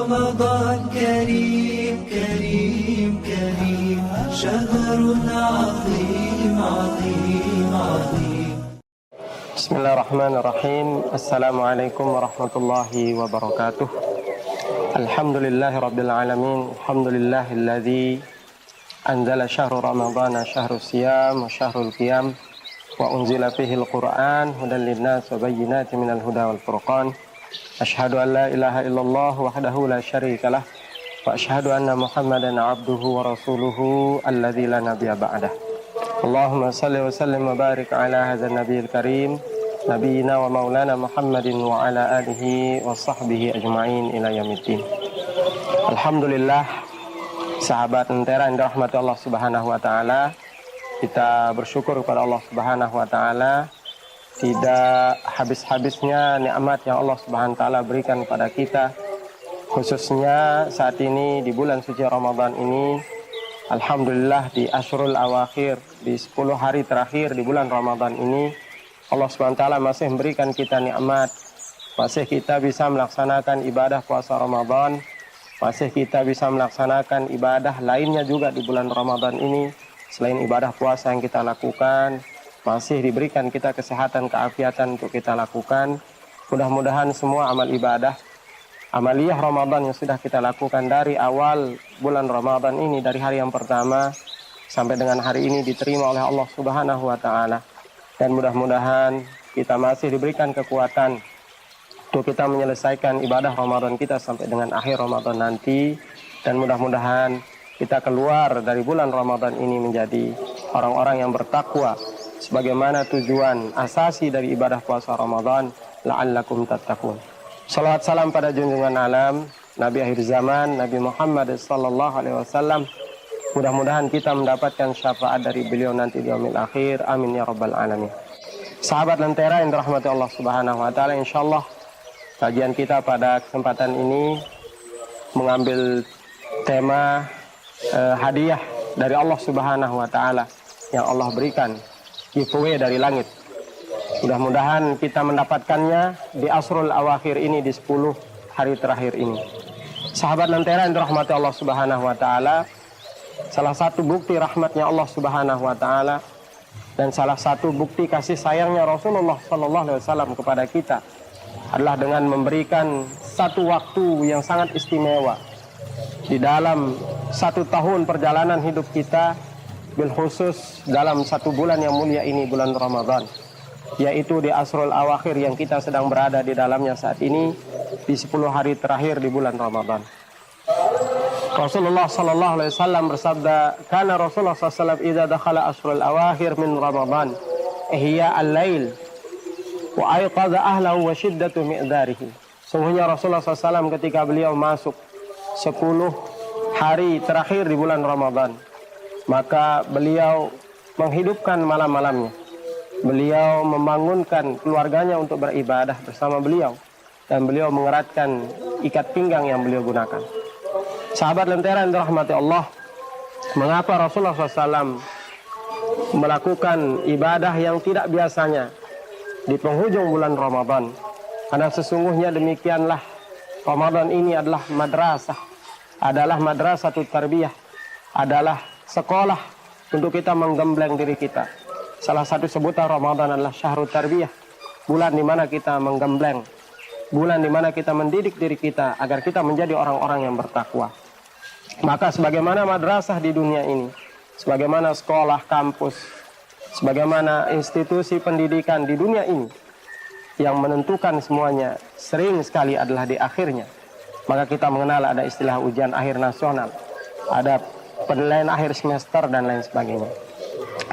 رمضان كريم كريم كريم شهر عظيم عظيم عظيم. بسم الله الرحمن الرحيم. السلام عليكم ورحمة الله وبركاته. الحمد لله رب العالمين. الحمد لله الذي أنزل شهر رمضان شهر الصيام وشهر القيام وأنزل فيه القرآن هدى للناس وبينات من الهدى والفرقان. أشهد أن لا إله إلا الله وحده لا شريك له وأشهد أن محمدا عبده ورسوله الذي لا نبي بعده. اللهم صل وسلم وبارك على هذا النبي الكريم نبينا ومولانا محمد وعلى آله وصحبه أجمعين إلى يوم الدين. Alhamdulillah, sahabat Lentera yang dirahmati Allah Subhanahu wa taala, kita bersyukur kepada Allah Subhanahu wa taala. Tidak habis-habisnya nikmat yang Allah Subhanahu wa taala berikan kepada kita, khususnya saat ini di bulan suci Ramadan ini. Alhamdulillah, di Ashrul Awakhir, di 10 hari terakhir di bulan Ramadan ini, Allah Subhanahu wa taala masih memberikan kita nikmat, masih kita bisa melaksanakan ibadah puasa Ramadan, masih kita bisa melaksanakan ibadah lainnya juga di bulan Ramadan ini. Selain ibadah puasa yang kita lakukan, masih diberikan kita kesehatan, keafiatan untuk kita lakukan. Mudah-mudahan semua amal ibadah, amaliyah Ramadan yang sudah kita lakukan dari awal bulan Ramadan ini, dari hari yang pertama sampai dengan hari ini, diterima oleh Allah Subhanahu wa taala. Dan mudah-mudahan kita masih diberikan kekuatan untuk kita menyelesaikan ibadah Ramadan kita sampai dengan akhir Ramadan nanti. Dan mudah-mudahan kita keluar dari bulan Ramadan ini menjadi orang-orang yang bertakwa, sebagaimana tujuan asasi dari ibadah puasa Ramadan, la'allakum tattaqun. Salawat salam pada junjungan alam, Nabi akhir zaman, Nabi Muhammad sallallahu alaihi wasallam. Mudah-mudahan kita mendapatkan syafaat dari beliau nanti di yaumil akhir. Amin ya rabbal alamin. Sahabat Lentera yang dirahmati Allah Subhanahu wa taala, insyaallah kajian kita pada kesempatan ini mengambil tema hadiah dari Allah Subhanahu wa taala yang Allah berikan, giveaway dari langit. Mudah-mudahan kita mendapatkannya di Ashrul Awakhir ini, di 10 hari terakhir ini. Sahabat Lentera yang dirahmati Allah Subhanahu wa taala, salah satu bukti rahmatnya Allah Subhanahu wa taala dan salah satu bukti kasih sayangnya Rasulullah sallallahu alaihi wasallam kepada kita adalah dengan memberikan satu waktu yang sangat istimewa di dalam 1 tahun perjalanan hidup kita, bil khusus dalam 1 bulan yang mulia ini, bulan Ramadan, yaitu di Ashrul Awakhir yang kita sedang berada di dalamnya saat ini, di 10 hari terakhir di bulan Ramadan. Rasulullah sallallahu alaihi wasallam bersabda, "Kana Rasulullah sallallahu alaihi wasallam idza dakhala Ashrul Awakhir min Ramadan, ihya al-lail wa ayqadha ahlahu wa shiddatu mi'darihi." Sungguhnya Rasulullah SAW ketika beliau masuk 10 hari terakhir di bulan Ramadan, maka beliau menghidupkan malam-malamnya. Beliau membangunkan keluarganya untuk beribadah bersama beliau, dan beliau mengeratkan ikat pinggang yang beliau gunakan. Sahabat Lentera yang dirahmati Allah, mengapa Rasulullah SAW melakukan ibadah yang tidak biasanya di penghujung bulan Ramadan? Karena sesungguhnya demikianlah, Ramadan ini adalah madrasah, adalah madrasatut tarbiyah, adalah sekolah untuk kita menggembleng diri kita. Salah satu sebutan Ramadan adalah syahrut tarbiyah, bulan di mana kita menggembleng, bulan di mana kita mendidik diri kita agar kita menjadi orang-orang yang bertakwa. Maka sebagaimana madrasah di dunia ini, sebagaimana sekolah, kampus, sebagaimana institusi pendidikan di dunia ini, yang menentukan semuanya sering sekali adalah di akhirnya. Maka kita mengenal ada istilah ujian akhir nasional, ada penilaian akhir semester dan lain sebagainya.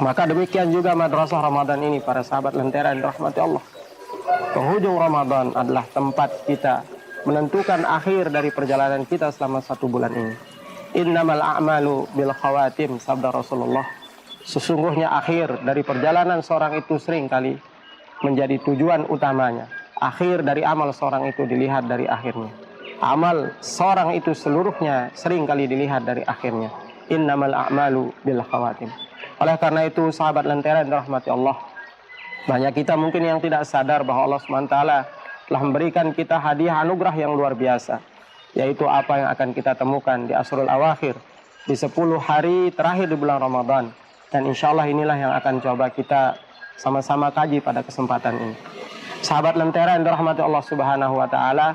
Maka demikian juga madrasah Ramadan ini, para sahabat Lentera yang dirahmati Allah. Penghujung Ramadan adalah tempat kita menentukan akhir dari perjalanan kita selama 1 bulan ini. Innamal a'malu bil khawatim, sabda Rasulullah. Sesungguhnya akhir dari perjalanan seorang itu sering kali menjadi tujuan utamanya. Akhir dari amal seorang itu dilihat dari akhirnya. Amal seorang itu seluruhnya sering kali dilihat dari akhirnya. Innamal a'malu bil khawatim. Oleh karena itu, sahabat Lentera yang dirahmati Allah, banyak kita mungkin yang tidak sadar bahwa Allah SWT telah memberikan kita hadiah anugerah yang luar biasa, yaitu apa yang akan kita temukan di Ashrul Awakhir, di 10 hari terakhir di bulan Ramadan. Dan insya Allah inilah yang akan coba kita sama-sama kaji pada kesempatan ini. Sahabat Lentera yang dirahmati Allah Subhanahu wa Ta'ala,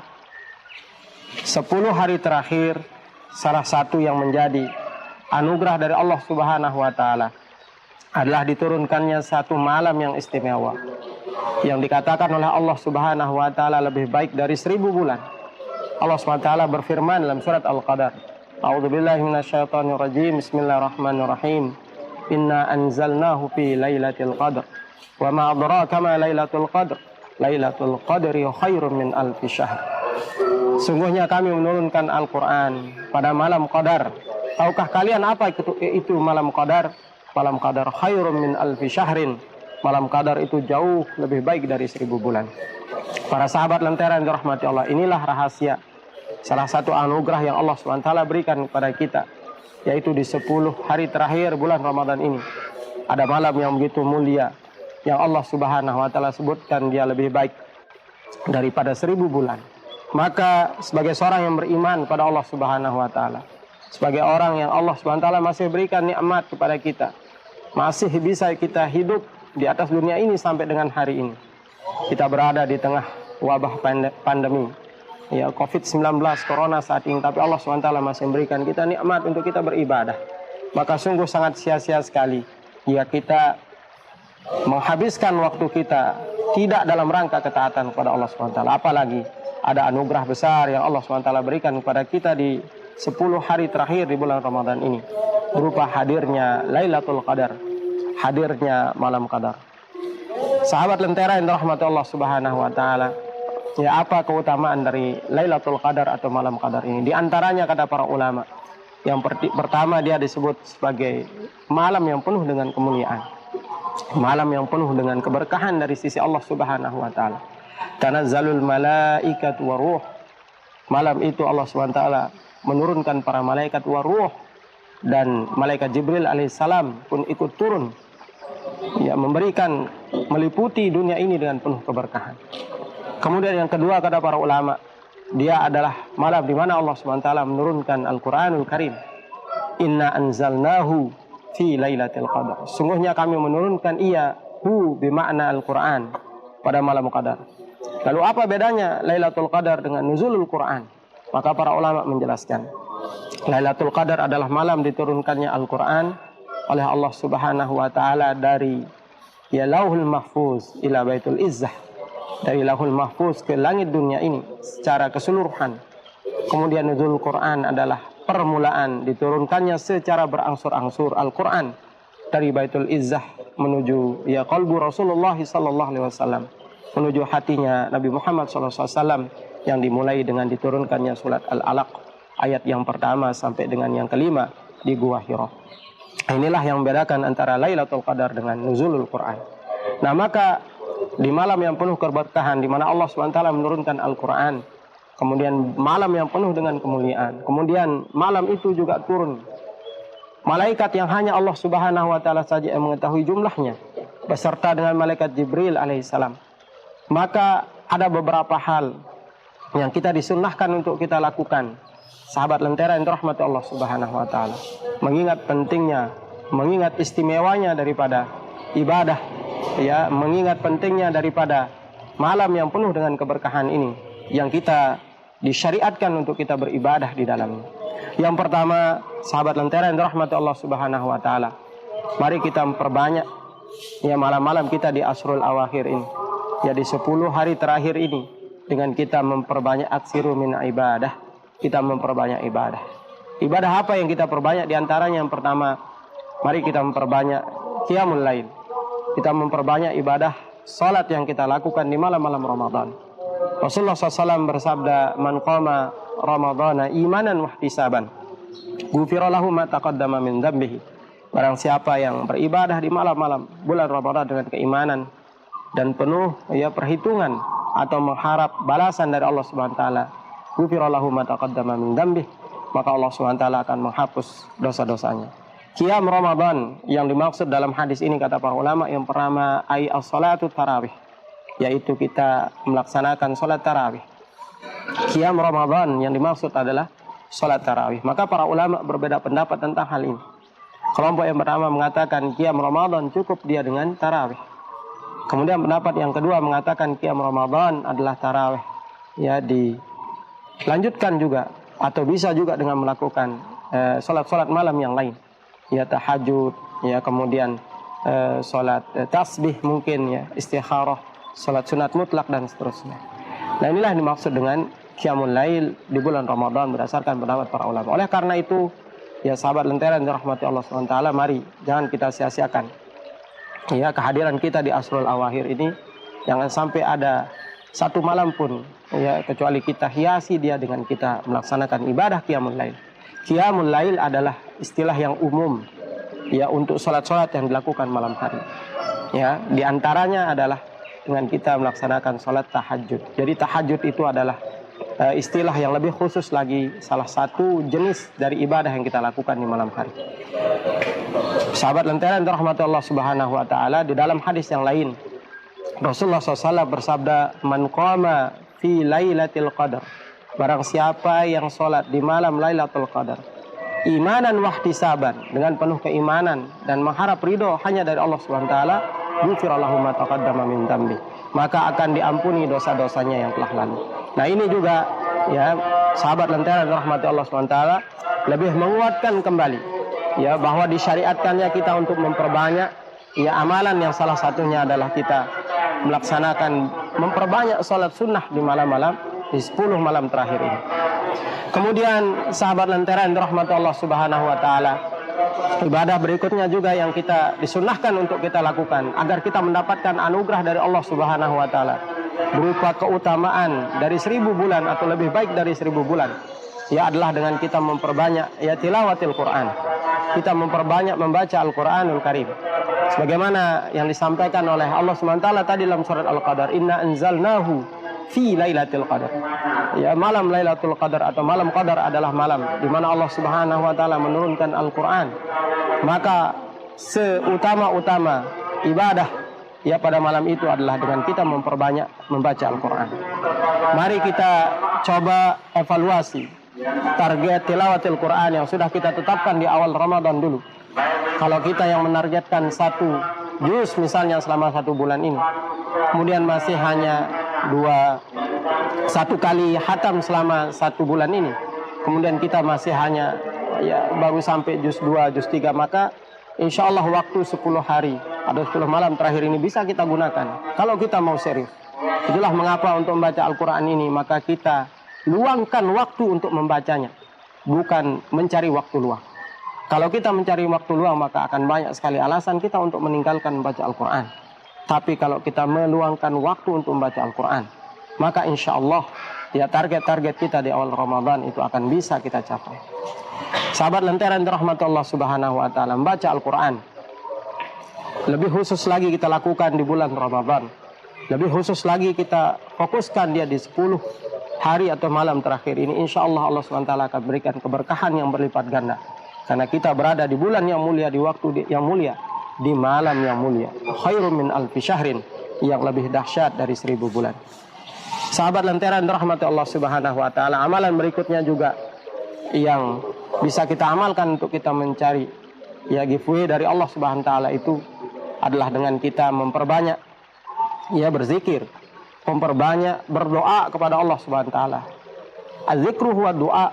10 hari terakhir salah satu yang menjadi anugerah dari Allah Subhanahu wa Ta'ala adalah diturunkannya satu malam yang istimewa, yang dikatakan oleh Allah Subhanahu wa Ta'ala lebih baik dari 1000 bulan. Allah Subhanahu wa Ta'ala berfirman dalam surat Al-Qadar, A'udzubillahi minasyaitonirrajim, Bismillahirrahmanirrahim. Inna anzalnahu fi lailatul qadr wa ma adraka ma lailatul qadr. Lailatul qadri khairun min alfi syahr. Sungguhnya kami menurunkan Al-Quran pada malam Qadar. Tahukah kalian apa itu malam Qadar? Malam Qadar khairun min alfi syahrin. Malam Qadar itu jauh lebih baik dari 1000 bulan. Para sahabat Lentera yang dirahmati Allah, inilah rahasia salah satu anugerah yang Allah SWT berikan kepada kita, yaitu di 10 hari terakhir bulan Ramadan ini ada malam yang begitu mulia, yang Allah Subhanahu wa Ta'ala sebutkan dia lebih baik daripada 1000 bulan. Maka sebagai seorang yang beriman pada Allah Subhanahu wa Ta'ala, sebagai orang yang Allah Subhanahu wa Ta'ala masih berikan nikmat kepada kita, masih bisa kita hidup di atas dunia ini sampai dengan hari ini. Kita berada di tengah wabah pandemi, ya, COVID-19, Corona saat ini, tapi Allah SWT masih memberikan kita nikmat untuk kita beribadah. Maka sungguh sangat sia-sia sekali jika kita menghabiskan waktu kita tidak dalam rangka ketaatan kepada Allah SWT. Apalagi ada anugerah besar yang Allah SWT berikan kepada kita di 10 hari terakhir di bulan Ramadan ini, berupa hadirnya Lailatul Qadar, hadirnya malam Qadar. Sahabat Lentera yang dirahmati Allah Subhanahu wa Ta'ala, ya, apa keutamaan dari Lailatul Qadar atau malam Qadar ini? Di antaranya kata para ulama, yang pertama dia disebut sebagai malam yang penuh dengan kemuliaan, malam yang penuh dengan keberkahan dari sisi Allah Subhanahu wa Ta'ala. Tanazzalul malaikatu waruh. Malam itu Allah Subhanahu wa Ta'ala menurunkan para malaikat waruh, dan malaikat Jibril alaihissalam pun ikut turun, ya, memberikan, meliputi dunia ini dengan penuh keberkahan. Kemudian yang kedua kata para ulama, dia adalah malam di mana Allah Subhanahu wa Ta'ala menurunkan Al-Quranul Karim. Inna anzalnahu fi lailatul qadar. Sungguhnya kami menurunkan ia, hu bermakna Al-Quran, pada malam Qadar. Lalu apa bedanya Lailatul Qadar dengan nuzulul Quran? Maka para ulama menjelaskan, Lailatul Qadar adalah malam diturunkannya Al-Quran oleh Allah Subhanahu wa Ta'ala dari, ya, Lauhul Mahfuz ila Baitul Izzah, dari Lauhul Mahfuz ke langit dunia ini secara keseluruhan. Kemudian nuzul Quran adalah permulaan diturunkannya secara berangsur-angsur Al-Quran dari Baitul Izzah menuju, ya, qalbu Rasulullah sallallahu alaihi wasallam, menuju hatinya Nabi Muhammad sallallahu alaihi wasallam, yang dimulai dengan diturunkannya surat Al-Alaq ayat yang pertama sampai dengan yang kelima di Gua Hira. Inilah yang membedakan antara Lailatul Qadar dengan nuzulul Quran. Nah, maka di malam yang penuh keberkahan, di mana Allah SWT menurunkan Al-Quran, kemudian malam yang penuh dengan kemuliaan, kemudian malam itu juga turun malaikat yang hanya Allah Subhanahu wa Ta'ala saja yang mengetahui jumlahnya, beserta dengan malaikat Jibril alaihissalam. Maka ada beberapa hal yang kita disunnahkan untuk kita lakukan, sahabat Lentera yang dirahmati Allah Subhanahu wa Ta'ala, mengingat pentingnya, mengingat istimewanya daripada ibadah, ya, mengingat pentingnya daripada malam yang penuh dengan keberkahan ini, yang kita disyariatkan untuk kita beribadah di dalamnya. Yang pertama, sahabat Lentera yang dirahmati Allah Subhanahu wa Ta'ala, mari kita memperbanyak, ya, malam-malam kita di Ashrul Awakhir ini, ya, di 10 hari terakhir ini, dengan kita memperbanyak aksiru min ibadah, kita memperbanyak ibadah. Ibadah apa yang kita perbanyak? Di antaranya yang pertama, mari kita memperbanyak qiyamul lail. Kita memperbanyak ibadah salat yang kita lakukan di malam-malam Ramadan. Rasulullah SAW bersabda, man qama Ramadana imanan wahtisaban, ghufira lahu ma taqaddama min dzambihi. Barang siapa yang beribadah di malam-malam bulan Ramadan dengan keimanan dan penuh, ya, perhitungan atau mengharap balasan dari Allah Subhanahu wa Ta'ala, ghufira lahu ma taqaddama min dzambihi, maka Allah Subhanahu wa Ta'ala akan menghapus dosa-dosanya. Qiyam Ramadan yang dimaksud dalam hadis ini kata para ulama, yang pertama ay as-salatu tarawih, yaitu kita melaksanakan salat tarawih. Qiyam Ramadan yang dimaksud adalah sholat tarawih. Maka para ulama berbeda pendapat tentang hal ini. Kelompok yang pertama mengatakan qiyam Ramadan cukup dia dengan tarawih. Kemudian pendapat yang kedua mengatakan qiyam Ramadan adalah tarawih. Ya, dilanjutkan juga atau bisa juga dengan melakukan sholat-sholat malam yang lain. Ya, tahajud, ya, kemudian sholat tasbih mungkin, ya, istikharah, sholat sunat mutlak dan seterusnya. Nah, inilah yang dimaksud dengan qiyamul lail di bulan Ramadan berdasarkan pendapat para ulama. Oleh karena itu, ya sahabat Lentera yang dirahmati Allah SWT, mari jangan kita sia-siakan ya kehadiran kita di Asrul Awakhir ini. Jangan sampai ada satu malam pun ya kecuali kita hiasi dia dengan kita melaksanakan ibadah qiyamul lail. Qiyamul lail adalah istilah yang umum ya untuk sholat-sholat yang dilakukan malam hari. Ya, diantaranya adalah dengan kita melaksanakan sholat tahajud. Jadi tahajud itu adalah istilah yang lebih khusus lagi, salah satu jenis dari ibadah yang kita lakukan di malam hari. Sahabat Lentera yang dirahmati Allah Subhanahu wa taala, di dalam hadis yang lain Rasulullah SAW bersabda, "Man qama fi lailatul qadar." Barang siapa yang sholat di malam Lailatul Qadar, imanan wahtisaban, dengan penuh keimanan dan mengharap ridho hanya dari Allah Subhanahu wa taala, ghufira lahu ma taqaddama min dzambi, maka akan diampuni dosa-dosanya yang telah lalu. Nah, ini juga ya sahabat Lentera rahmati Allah SWT lebih menguatkan kembali ya bahwa disyariatkannya kita untuk memperbanyak ya amalan yang salah satunya adalah kita melaksanakan memperbanyak sholat sunnah di malam-malam, di 10 malam terakhir ini. Kemudian sahabat Lentera rahmati Allah Subhanahu wa taala, ibadah berikutnya juga yang kita disunnahkan untuk kita lakukan agar kita mendapatkan anugerah dari Allah Subhanahu wa taala berupa keutamaan dari 1000 bulan atau lebih baik dari 1000 bulan, ya adalah dengan kita memperbanyak ya tilawatil Quran. Kita memperbanyak membaca Al-Quranul Karim. Sebagaimana yang disampaikan oleh Allah SWT tadi dalam surat Al-Qadar, "Inna anzalnahu fi lailatul qadar." Ya, malam Lailatul Qadar atau malam Qadar adalah malam di mana Allah Subhanahu wa taala menurunkan Al-Qur'an. Maka seutama-utama ibadah ya pada malam itu adalah dengan kita memperbanyak membaca Al-Qur'an. Mari kita coba evaluasi target tilawatil Qur'an yang sudah kita tetapkan di awal Ramadan dulu. Kalau kita yang menargetkan 1 juz misalnya selama 1 bulan ini, kemudian masih hanya 1 kali khatam selama 1 bulan ini, kemudian kita masih hanya ya baru sampai juz 2, juz 3, maka insya Allah waktu 10 hari atau 10 malam terakhir ini bisa kita gunakan kalau kita mau serius. Itulah mengapa untuk membaca Al-Quran ini maka kita luangkan waktu untuk membacanya, bukan mencari waktu luang. Kalau kita mencari waktu luang maka akan banyak sekali alasan kita untuk meninggalkan membaca Al-Quran. Tapi kalau kita meluangkan waktu untuk membaca Al-Quran, maka insya Allah ya target-target kita di awal Ramadan itu akan bisa kita capai. Sahabat Lentera yang dirahmati Allah Subhanahu wa taala, membaca Al-Quran lebih khusus lagi kita lakukan di bulan Ramadan. Lebih khusus lagi kita fokuskan dia di 10 hari atau malam terakhir ini. Insya Allah Allah SWT akan berikan keberkahan yang berlipat ganda. Karena kita berada di bulan yang mulia, di waktu yang mulia, di malam yang mulia. Khairum min alfi syahrin, yang lebih dahsyat dari 1000 bulan. Sahabat Lentera yang dirahmati Allah Subhanahu wa taala, amalan berikutnya juga yang bisa kita amalkan untuk kita mencari ya giveaway dari Allah Subhanahu wa taala itu adalah dengan kita memperbanyak ya berzikir, memperbanyak berdoa kepada Allah Subhanahu wa taala. Az-zikru huwa doa,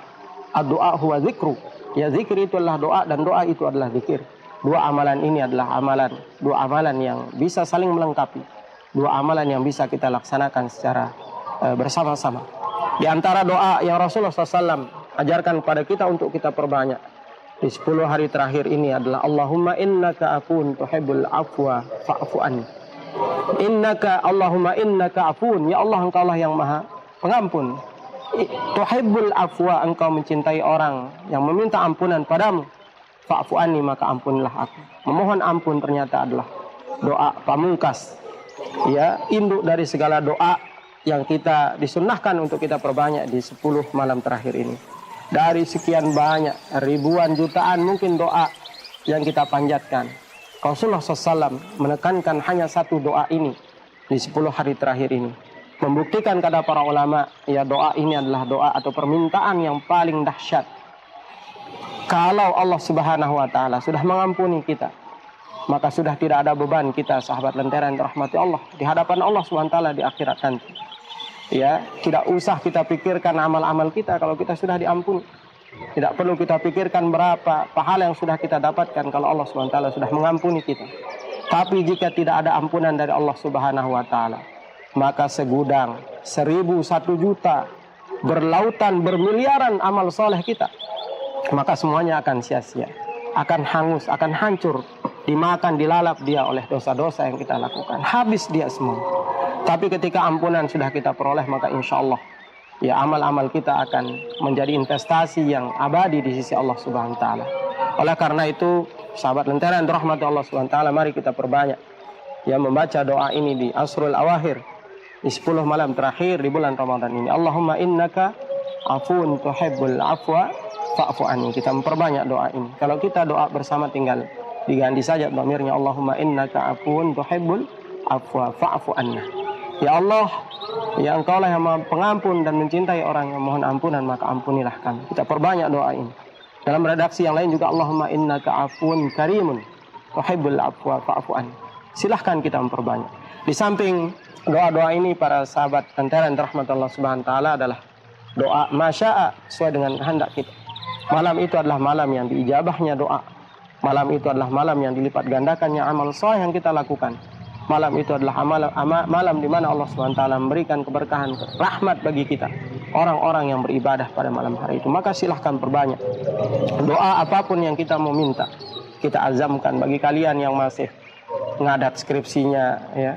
ad-doa huwa zikru. Ya, zikir itu adalah doa dan doa itu adalah zikir. Dua amalan ini adalah dua amalan yang bisa saling melengkapi. Dua amalan yang bisa kita laksanakan secara bersama-sama. Di antara doa yang Rasulullah SAW ajarkan kepada kita untuk kita perbanyak di 10 hari terakhir ini adalah Allahumma innaka afun tuhibbul afwa fa'fu anni. Allahumma innaka afun, ya Allah engkau lah yang maha pengampun. Tuhibbul afwa, engkau mencintai orang yang meminta ampunan padamu. Fa'fu anni, maka ampunilah aku. Memohon ampun ternyata adalah doa pamungkas, ya induk dari segala doa yang kita disunnahkan untuk kita perbanyak di 10 malam terakhir ini. Dari sekian banyak ribuan jutaan mungkin doa yang kita panjatkan, Rasulullah SAW menekankan hanya 1 doa ini di 10 hari terakhir ini. Membuktikan kata para ulama, ya doa ini adalah doa atau permintaan yang paling dahsyat. Kalau Allah Subhanahu wa taala sudah mengampuni kita, maka sudah tidak ada beban kita sahabat lentera yang dirahmati Allah di hadapan Allah Subhanahu wa taala di akhirat nanti. Ya, tidak usah kita pikirkan amal-amal kita kalau kita sudah diampuni. Tidak perlu kita pikirkan berapa pahala yang sudah kita dapatkan kalau Allah Subhanahu wa taala sudah mengampuni kita. Tapi jika tidak ada ampunan dari Allah Subhanahu wa taala, maka segudang, 1000, 1 juta, berlautan, bermiliaran amal soleh kita, maka semuanya akan sia-sia, akan hangus, akan hancur, dimakan, dilalap dia oleh dosa-dosa yang kita lakukan. Habis dia semua. Tapi ketika ampunan sudah kita peroleh, maka insya Allah ya amal-amal kita akan menjadi investasi yang abadi di sisi Allah Subhanahu wa taala. Oleh karena itu, sahabat lentera yang dirahmati Allah Subhanahu wa taala, mari kita perbanyak ya membaca doa ini di Asrul Awakhir, di 10 malam terakhir di bulan Ramadan ini. Allahumma innaka afuun tuhibbul afwa fa'fu anni. Kita memperbanyak doa ini. Kalau kita doa bersama tinggal diganti saja dhamirnya, Allahumma innaka afuun tuhibbul afwa fa'fu anna. Ya Allah, ya Engkau lah yang Maha Pengampun dan mencintai orang yang mohon ampunan, maka ampunilah kami. Kita perbanyak doa ini. Dalam redaksi yang lain juga, Allahumma innaka afuun karimun tuhibbul afwa fa'fu anni. Silahkan kita memperbanyak. Di samping doa-doa ini, para sahabat lentera yang dirahmati Allah Subhanahu wa taala, adalah doa masya'a, sesuai dengan kehendak kita. Malam itu adalah malam yang diijabahnya doa. Malam itu adalah malam yang dilipat gandakannya amal soleh yang kita lakukan. Malam itu adalah malam di mana Allah Subhanahu wa taala memberikan keberkahan, rahmat bagi kita, orang-orang yang beribadah pada malam hari itu. Maka silahkan perbanyak doa apapun yang kita mau minta. Kita azamkan bagi kalian yang masih ngadat skripsinya, ya,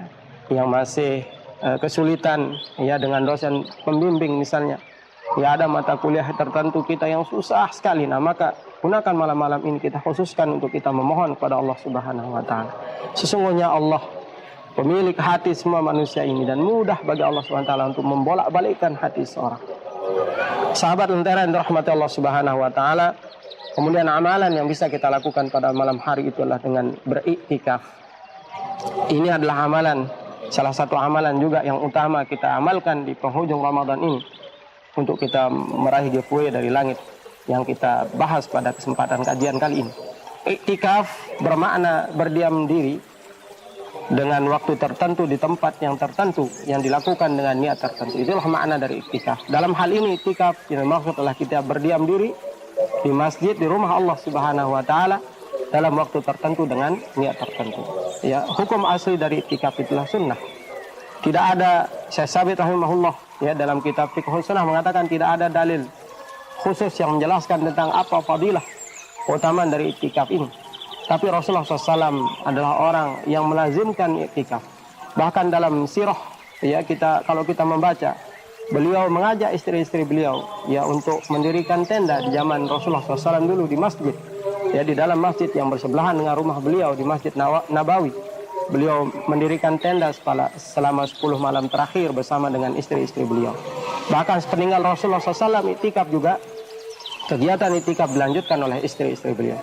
yang masih kesulitan ya dengan dosen pembimbing misalnya. Ya, ada mata kuliah tertentu kita yang susah sekali. Nah, maka gunakan malam-malam ini kita khususkan untuk kita memohon kepada Allah Subhanahu wa taala. Sesungguhnya Allah pemilik hati semua manusia ini, dan mudah bagi Allah Subhanahu wa taala untuk membolak-balikkan hati seorang. Sahabat lentera yang dirahmati Allah Subhanahu wa taala, kemudian amalan yang bisa kita lakukan pada malam hari itu adalah dengan beriktikaf. Ini adalah amalan, salah satu amalan juga yang utama kita amalkan di penghujung Ramadan ini, untuk kita meraih giveaway dari langit yang kita bahas pada kesempatan kajian kali ini. Iktikaf bermakna berdiam diri dengan waktu tertentu di tempat yang tertentu yang dilakukan dengan niat tertentu. Itulah makna dari iktikaf. Dalam hal ini iktikaf yang maksud adalah kita berdiam diri di masjid, di rumah Allah Subhanahu wa taala dalam waktu tertentu dengan niat tertentu. Ya, hukum asli dari iktikaf itulah sunnah. Tidak ada, Syekh Sabit rahimahullah ya dalam kitab Fiqh Sunnah mengatakan tidak ada dalil khusus yang menjelaskan tentang apa fadilah keutamaan dari iktikaf ini. Tapi Rasulullah SAW adalah orang yang melazimkan iktikaf. Bahkan dalam sirah ya, kalau kita membaca, beliau mengajak istri-istri beliau ya untuk mendirikan tenda di zaman Rasulullah SAW dulu di masjid. Ya, di dalam masjid yang bersebelahan dengan rumah beliau di Masjid Nabawi. Beliau mendirikan tenda selama 10 malam terakhir bersama dengan istri-istri beliau. Bahkan sepeninggal Rasulullah SAW, iktikaf juga, kegiatan iktikaf dilanjutkan oleh istri-istri beliau.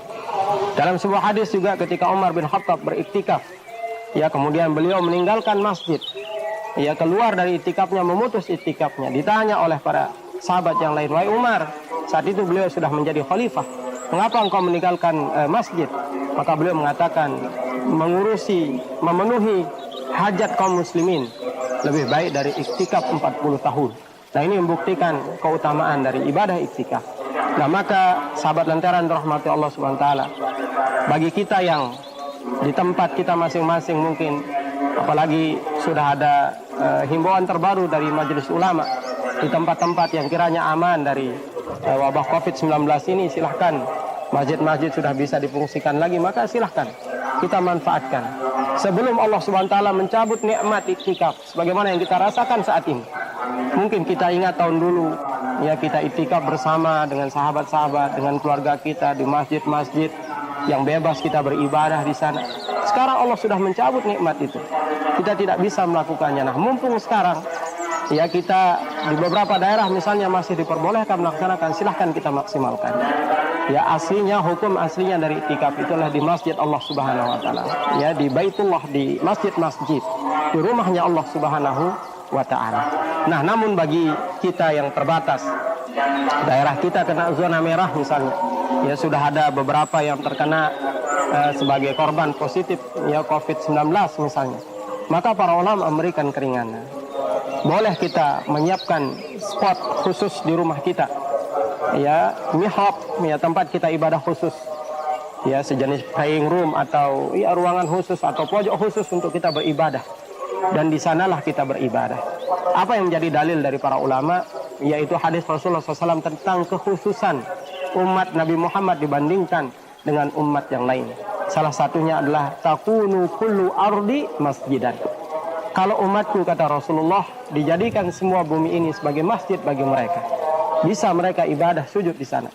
Dalam sebuah hadis juga ketika Umar bin Khattab beriktikaf, ya kemudian beliau meninggalkan masjid, ya keluar dari iktikafnya, memutus iktikafnya. Ditanya oleh para sahabat yang lain, wahai Umar, saat itu beliau sudah menjadi khalifah, mengapa engkau meninggalkan masjid? Maka beliau mengatakan, memenuhi hajat kaum muslimin lebih baik dari iktikaf 40 tahun. Nah, ini membuktikan keutamaan dari ibadah iktikaf. Nah, maka sahabat lentera dirahmati Allah Subhanahu wa taala, bagi kita yang di tempat kita masing-masing mungkin, apalagi sudah ada himbauan terbaru dari Majelis Ulama di tempat-tempat yang kiranya aman dari wabah COVID-19 ini, silahkan. Masjid-masjid sudah bisa difungsikan lagi, maka silahkan kita manfaatkan sebelum Allah Subhanahu wa taala mencabut nikmat iktikaf sebagaimana yang kita rasakan saat ini. Mungkin kita ingat tahun dulu ya, kita iktikaf bersama dengan sahabat-sahabat, dengan keluarga kita di masjid-masjid yang bebas kita beribadah di sana. Sekarang Allah sudah mencabut nikmat itu, kita tidak bisa melakukannya. Nah, mumpung sekarang ya kita di beberapa daerah misalnya masih diperbolehkan melaksanakan, silahkan kita maksimalkan. Ya, aslinya, hukum aslinya dari iktikaf itulah di masjid Allah Subhanahu wa taala. Ya, di Baitullah, di masjid-masjid, di rumahnya Allah Subhanahu wa ta'ala. Nah, namun bagi kita yang terbatas, daerah kita kena zona merah misalnya, ya sudah ada beberapa yang terkena sebagai korban positif ya COVID-19 misalnya, maka para ulama memberikan keringanan. Boleh kita menyiapkan spot khusus di rumah kita, ya mihrab, ya tempat kita ibadah khusus, ya sejenis praying room atau ya ruangan khusus atau pojok khusus untuk kita beribadah, dan di sanalah kita beribadah. Apa yang menjadi dalil dari para ulama, yaitu hadis Rasulullah SAW tentang kekhususan umat Nabi Muhammad dibandingkan dengan umat yang lain. Salah satunya adalah takunu kullu ardi masjidan. Kalau umatku, kata Rasulullah, dijadikan semua bumi ini sebagai masjid bagi mereka, bisa mereka ibadah sujud di sana.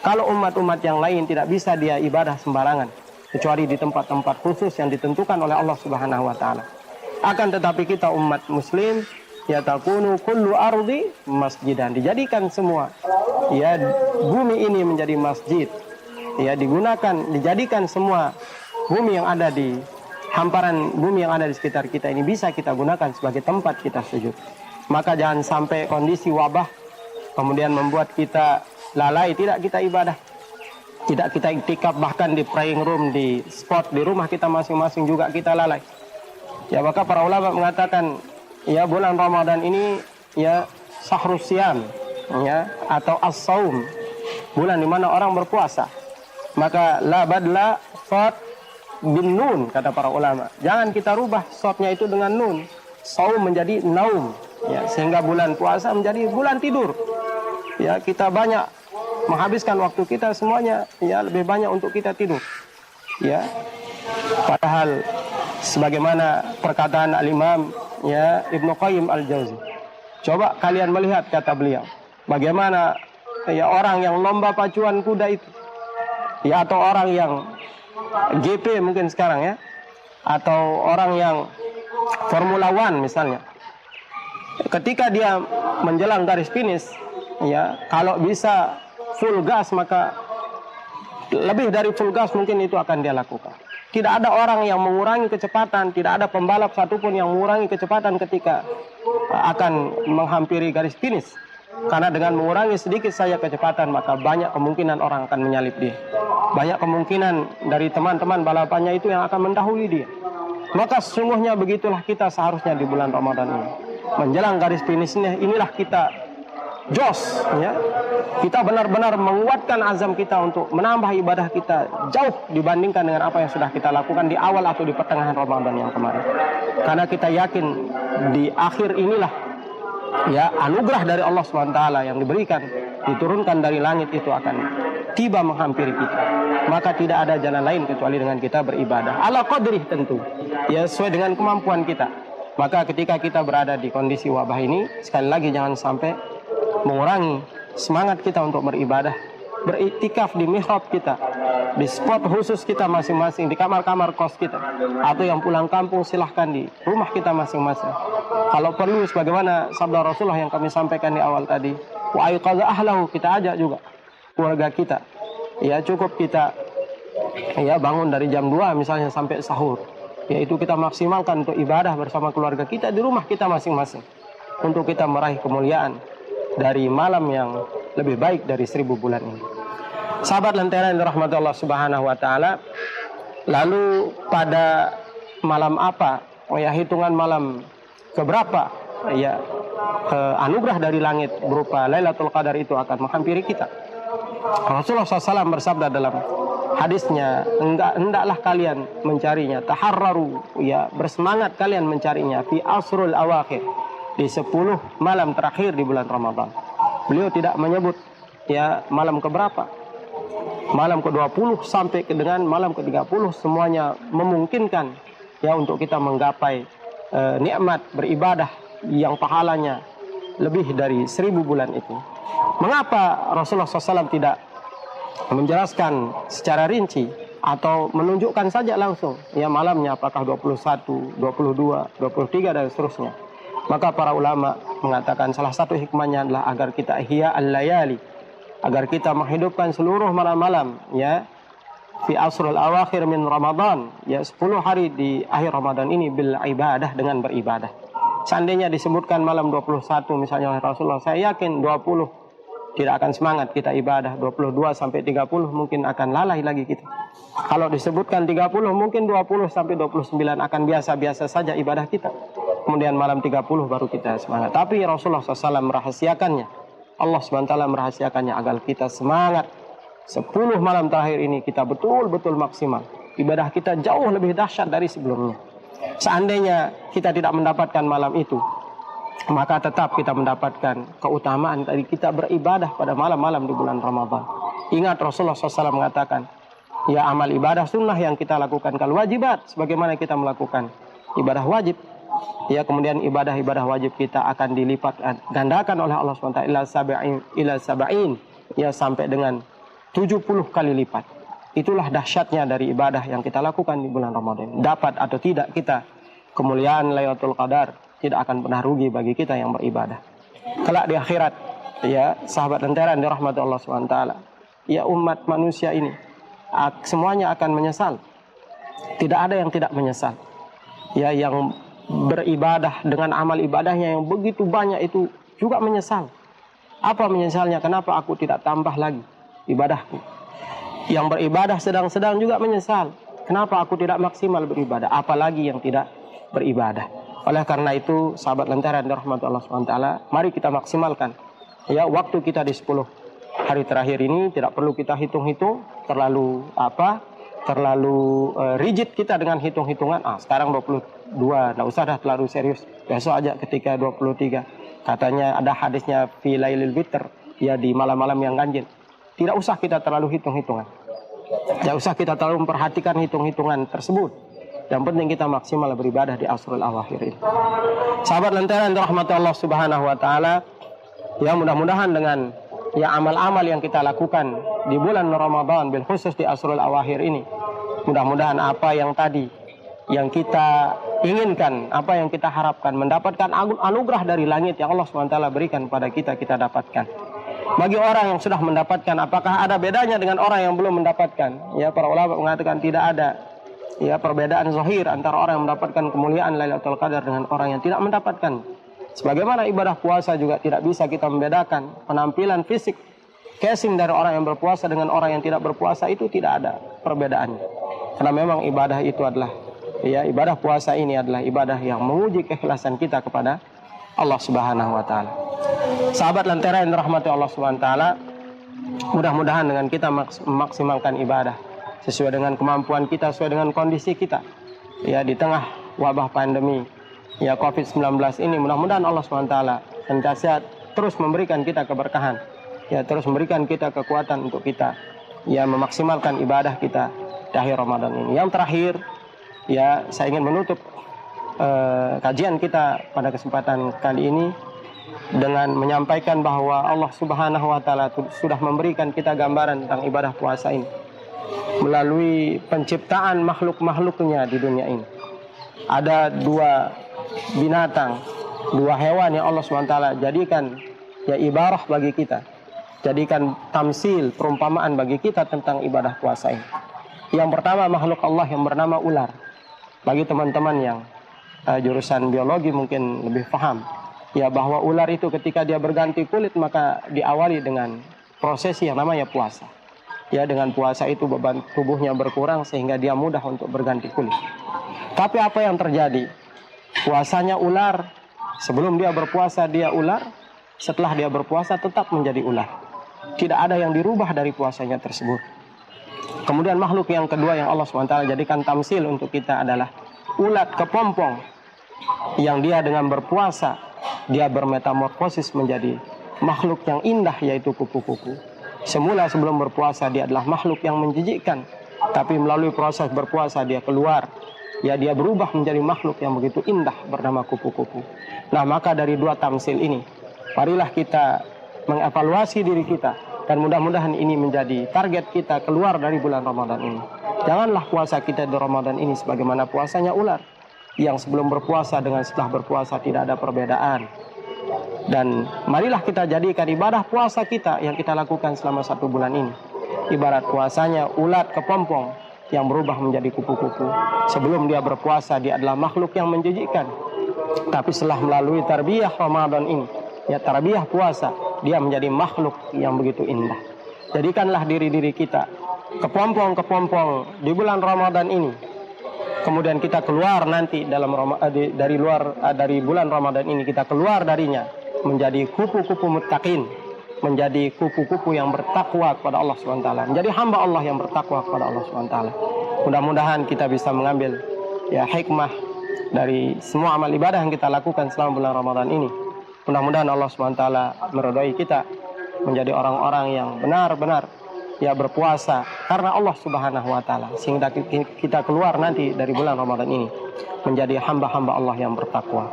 Kalau umat-umat yang lain tidak bisa dia ibadah sembarangan, kecuali di tempat-tempat khusus yang ditentukan oleh Allah Subhanahu wa taala. Akan tetapi kita umat muslim, ya takunu kullu ardi masjidan, dijadikan semua ya bumi ini menjadi masjid. Ya dijadikan semua bumi yang ada di hamparan bumi yang ada di sekitar kita ini bisa kita gunakan sebagai tempat kita sujud. Maka jangan sampai kondisi wabah kemudian membuat kita lalai, tidak kita ibadah, tidak kita iktikaf, bahkan di praying room, di spot di rumah kita masing-masing juga kita lalai. Ya, maka para ulama mengatakan ya bulan Ramadan ini ya syahrus syam, ya atau as-saum, bulan di mana orang berpuasa. Maka la badla sod bin nun, kata para ulama. Jangan kita rubah sodnya itu dengan nun. Saum menjadi naum, ya, sehingga bulan puasa menjadi bulan tidur. Ya, kita banyak menghabiskan waktu kita semuanya ya lebih banyak untuk kita tidur. Ya. Padahal sebagaimana perkataan al-Imam ya Ibnu Qayyim al-Jauzi. Coba kalian melihat, kata beliau, bagaimana ya orang yang lomba pacuan kuda itu, ya atau orang yang GP mungkin sekarang ya, atau orang yang Formula One misalnya, ketika dia menjelang garis finish, ya kalau bisa full gas, maka lebih dari full gas mungkin itu akan dia lakukan. Tidak ada orang yang mengurangi kecepatan, tidak ada pembalap satupun yang mengurangi kecepatan ketika akan menghampiri garis finish. Karena dengan mengurangi sedikit saja kecepatan, maka banyak kemungkinan orang akan menyalip dia. Banyak kemungkinan dari teman-teman balapannya itu yang akan mendahului dia. Maka sesungguhnya begitulah kita seharusnya di bulan Ramadan ini. Menjelang garis finishnya, inilah kita jos, ya. Kita benar-benar menguatkan azam kita untuk menambah ibadah kita jauh dibandingkan dengan apa yang sudah kita lakukan di awal atau di pertengahan Ramadan yang kemarin. Karena kita yakin di akhir inilah ya anugerah dari Allah SWT yang diberikan, diturunkan dari langit itu akan tiba menghampiri kita. Maka tidak ada jalan lain kecuali dengan kita beribadah ala qadrih, tentu ya sesuai dengan kemampuan kita. Maka ketika kita berada di kondisi wabah ini, sekali lagi jangan sampai mengurangi semangat kita untuk beribadah, beriktikaf di mihrab kita, di spot khusus kita masing-masing, di kamar-kamar kos kita, atau yang pulang kampung silahkan di rumah kita masing-masing. Kalau perlu sebagaimana sabda Rasulullah yang kami sampaikan di awal tadi, wa ayqadha ahlahu, kita ajak juga keluarga kita. Ya cukup kita ya bangun dari jam 2 misalnya sampai sahur. Yaitu kita maksimalkan untuk ibadah bersama keluarga kita di rumah kita masing-masing, untuk kita meraih kemuliaan dari malam yang lebih baik dari 1000 bulan ini. Sahabat lentera yang dirahmati Allah Subhanahu wa taala, lalu pada malam apa? Oh ya, hitungan malam keberapa ya anugerah dari langit berupa Lailatul Qadar itu akan menghampiri kita? Rasulullah SAW bersabda dalam hadisnya, hendaklah kalian mencarinya, taharraru, ya bersemangat kalian mencarinya, fi asrul awakhir, di 10 malam terakhir di bulan Ramadan. Beliau tidak menyebut ya malam keberapa, malam ke-20 sampai dengan malam ke-30 semuanya memungkinkan ya untuk kita menggapai nikmat beribadah yang pahalanya lebih dari 1000 bulan itu. Mengapa Rasulullah SAW tidak menjelaskan secara rinci atau menunjukkan saja langsung ya malamnya apakah 21, 22, 23 dan seterusnya? Maka para ulama mengatakan salah satu hikmahnya adalah agar kita ihya al-layali, agar kita menghidupkan seluruh malam-malam ya fi asrul awakhir min Ramadan, ya 10 hari di akhir Ramadan ini bil ibadah, dengan beribadah. Seandainya disebutkan malam 21 misalnya oleh Rasulullah, saya yakin 20 tidak akan semangat kita ibadah, 22 sampai 30 mungkin akan lalai lagi kita. Kalau disebutkan 30 mungkin 20 sampai 29 akan biasa-biasa saja ibadah kita. Kemudian malam 30 baru kita semangat. Tapi Rasulullah SAW merahasiakannya. Allah SWT merahasiakannya agar kita semangat. 10 malam terakhir ini kita betul-betul maksimal. Ibadah kita jauh lebih dahsyat dari sebelumnya. Seandainya kita tidak mendapatkan malam itu, maka tetap kita mendapatkan keutamaan dari kita beribadah pada malam-malam di bulan Ramadan. Ingat Rasulullah SAW mengatakan, ya amal ibadah sunnah yang kita lakukan kalau wajibat, sebagaimana kita melakukan ibadah wajib. Ya kemudian ibadah-ibadah wajib kita akan dilipat gandakan oleh Allah SWT ila sab'in, ya sampai dengan 70 kali lipat. Itulah dahsyatnya dari ibadah yang kita lakukan di bulan Ramadan. Dapat atau tidak kita kemuliaan Lailatul Qadar, tidak akan pernah rugi bagi kita yang beribadah. Kelak di akhirat, ya sahabat lentera yang dirahmati Allah SWT, ya umat manusia ini semuanya akan menyesal. Tidak ada yang tidak menyesal. Ya yang beribadah dengan amal ibadahnya yang begitu banyak itu juga menyesal. Apa menyesalnya? Kenapa aku tidak tambah lagi ibadahku? Yang beribadah sedang-sedang juga menyesal. Kenapa aku tidak maksimal beribadah? Apalagi yang tidak beribadah. Oleh karena itu, sahabat lentera dan rahmat Allah SWT, mari kita maksimalkan. Ya, waktu kita di 10 hari terakhir ini tidak perlu kita hitung-hitung terlalu rigid kita dengan hitung-hitungan. Sekarang 22, tidak usah dah terlalu serius. Besok aja ketika 23. Katanya ada hadisnya fi lailil witr, ya di malam-malam yang ganjil. Tidak usah kita terlalu hitung-hitungan. Tidak usah kita terlalu memperhatikan hitung-hitungan tersebut. Yang penting kita maksimal beribadah di Ashrul Awakhir ini. Sahabat lentera yang dirahmati Allah Subhanahu wa taala, ya mudah-mudahan dengan ya amal-amal yang kita lakukan di bulan Ramadan bil khusus di Ashrul Awakhir ini, mudah-mudahan apa yang tadi yang kita inginkan, apa yang kita harapkan, mendapatkan anugerah dari langit yang Allah SWT berikan kepada kita, kita dapatkan. Bagi orang yang sudah mendapatkan, apakah ada bedanya dengan orang yang belum mendapatkan? Ya, para ulama mengatakan tidak ada. Ya, perbedaan zahir antara orang yang mendapatkan kemuliaan Lailatul Qadar dengan orang yang tidak mendapatkan. Sebagaimana ibadah puasa juga tidak bisa kita membedakan penampilan fisik casing dari orang yang berpuasa dengan orang yang tidak berpuasa, itu tidak ada perbedaannya. Karena memang ibadah itu adalah, ya ibadah puasa ini adalah ibadah yang menguji keikhlasan kita kepada Allah Subhanahu wa taala. Sahabat lentera yang dirahmati Allah Subhanahu wa taala, mudah-mudahan dengan kita memaksimalkan ibadah sesuai dengan kemampuan kita, sesuai dengan kondisi kita. Ya di tengah wabah pandemi ya COVID-19 ini, mudah-mudahan Allah SWT senantiasa terus memberikan kita keberkahan, ya terus memberikan kita kekuatan untuk kita ya memaksimalkan ibadah kita di akhir Ramadan ini. Yang terakhir, ya saya ingin menutup kajian kita pada kesempatan kali ini dengan menyampaikan bahwa Allah Subhanahu wa taala sudah memberikan kita gambaran tentang ibadah puasa ini melalui penciptaan makhluk-makhluknya di dunia ini. Ada dua binatang, dua hewan yang Allah SWT jadikan ya ibarah bagi kita, jadikan tamsil, perumpamaan bagi kita tentang ibadah puasa ini. Yang pertama makhluk Allah yang bernama ular. Bagi teman-teman yang jurusan biologi mungkin lebih paham ya bahwa ular itu ketika dia berganti kulit maka diawali dengan prosesi yang namanya puasa. Ya dengan puasa itu beban tubuhnya berkurang sehingga dia mudah untuk berganti kulit. Tapi apa yang terjadi? Puasanya ular, sebelum dia berpuasa dia ular, setelah dia berpuasa tetap menjadi ular. Tidak ada yang dirubah dari puasanya tersebut. Kemudian makhluk yang kedua yang Allah SWT jadikan tamsil untuk kita adalah ulat kepompong, yang dia dengan berpuasa dia bermetamorfosis menjadi makhluk yang indah, yaitu kupu-kupu. Semula sebelum berpuasa dia adalah makhluk yang menjijikkan, tapi melalui proses berpuasa dia keluar, ya dia berubah menjadi makhluk yang begitu indah bernama kupu-kupu. Nah maka dari dua tamsil ini, marilah kita mengevaluasi diri kita, dan mudah-mudahan ini menjadi target kita keluar dari bulan Ramadan ini. Janganlah puasa kita di Ramadan ini sebagaimana puasanya ular, yang sebelum berpuasa dengan setelah berpuasa tidak ada perbedaan. Dan marilah kita jadikan ibadah puasa kita yang kita lakukan selama 1 bulan ini ibarat puasanya ulat kepompong yang berubah menjadi kupu-kupu. Sebelum dia berpuasa dia adalah makhluk yang menjijikkan, Tapi setelah melalui tarbiyah Ramadan ini, ya tarbiyah puasa, dia menjadi makhluk yang begitu indah. Jadikanlah diri-diri kita kepompong-kepompong di bulan Ramadan ini. Kemudian kita keluar nanti dari bulan Ramadan ini, kita keluar darinya menjadi kupu-kupu muttaqin, menjadi kupu-kupu yang bertakwa kepada Allah SWT, menjadi hamba Allah yang bertakwa kepada Allah SWT. Mudah-mudahan kita bisa mengambil ya hikmah dari semua amal ibadah yang kita lakukan selama bulan Ramadan ini. Mudah-mudahan Allah SWT meridai kita menjadi orang-orang yang benar-benar ya berpuasa karena Allah Subhanahu wa taala, sehingga kita keluar nanti dari bulan Ramadan ini menjadi hamba-hamba Allah yang bertakwa.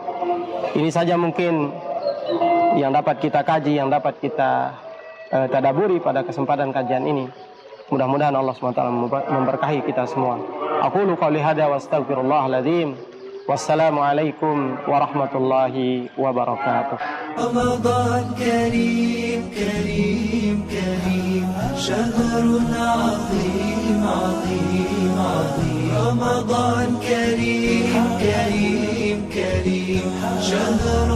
Ini saja mungkin yang dapat kita kaji, yang dapat kita tadaburi pada kesempatan kajian ini. Mudah-mudahan Allah SWT memberkahi kita semua. Aqulu qouli hadza wa astaghfirullahal azim. Wassalamualaikum warahmatullahi wabarakatuh. رمضان كريم كريم كريم شهر عظيم عظيم عظيم رمضان كريم كريم كريم شهر